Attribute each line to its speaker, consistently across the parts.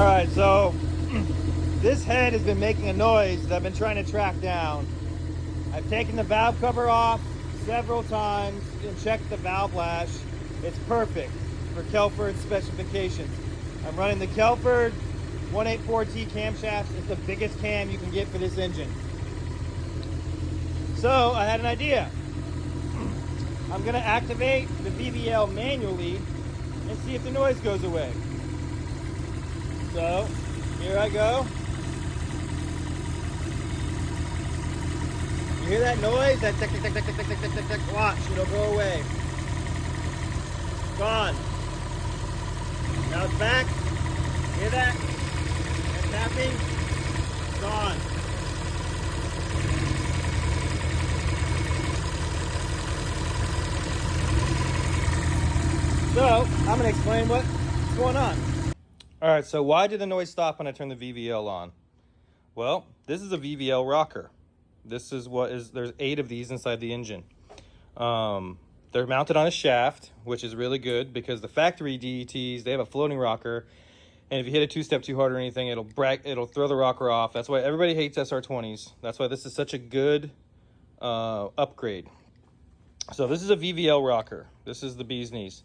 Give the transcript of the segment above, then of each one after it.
Speaker 1: Alright, so this head has been making a noise that I've been trying to track down. I've taken the valve cover off several times and checked the valve lash. It's perfect for Kelford specifications. I'm running the Kelford 184T camshafts. It's the biggest cam you can get for this engine. So I had an idea. I'm gonna activate the VVL manually and see if the noise goes away. So here I go. You hear that noise? That tick, tick, tick, tick, tick, tick, tick, tick, tick. Watch, it'll go away. Gone. Now it's back. Hear that? That tapping? Gone. So I'm gonna explain what's going on. All right, so why did the noise stop when I turned the VVL on? Well, this is a VVL rocker. This is what is, there's 8 of these inside the engine. They're mounted on a shaft, which is really good because the factory DETs, they have a floating rocker. And if you hit a 2-step too hard or anything, it'll throw the rocker off. That's why everybody hates SR20s. That's why this is such a good upgrade. So this is a VVL rocker. This is the bee's knees.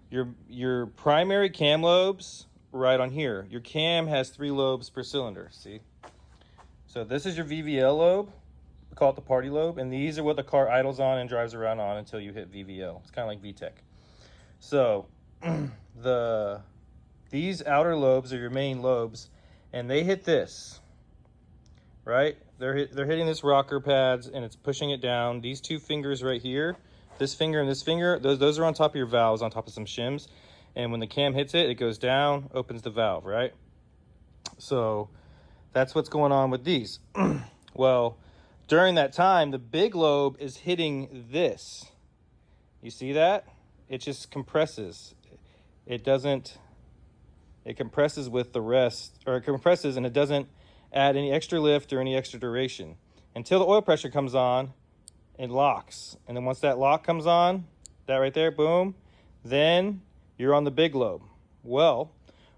Speaker 1: Your primary cam lobes right on here. Your cam has 3 lobes per cylinder, see? So this is your VVL lobe. We call it the party lobe, and these are what the car idles on and drives around on until you hit VVL. It's kind of like VTEC. So these outer lobes are your main lobes, and they hit this, right? They're hitting this rocker pads, and it's pushing it down. These 2 fingers right here, this finger and this finger, those are on top of your valves, on top of some shims. And when the cam hits it, it goes down, opens the valve, right? So that's what's going on with these. Well, during that time, the big lobe is hitting this. You see that? It just compresses. It compresses with the rest, or it compresses and it doesn't add any extra lift or any extra duration until the oil pressure comes on and locks. And then once that lock comes on, that right there, boom, then you're on the big lobe. Well,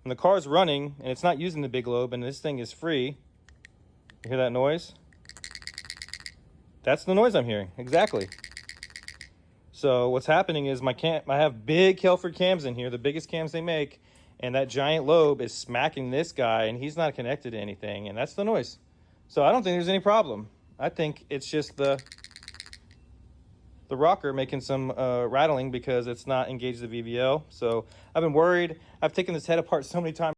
Speaker 1: when the car's running and it's not using the big lobe and this thing is free, you hear that noise? That's the noise I'm hearing, exactly. So what's happening is I have big Kelford cams in here, the biggest cams they make, and that giant lobe is smacking this guy and he's not connected to anything, and that's the noise. So I don't think there's any problem. I think it's just the rocker making some rattling because it's not engaged the VVL. So I've been worried. I've taken this head apart so many times.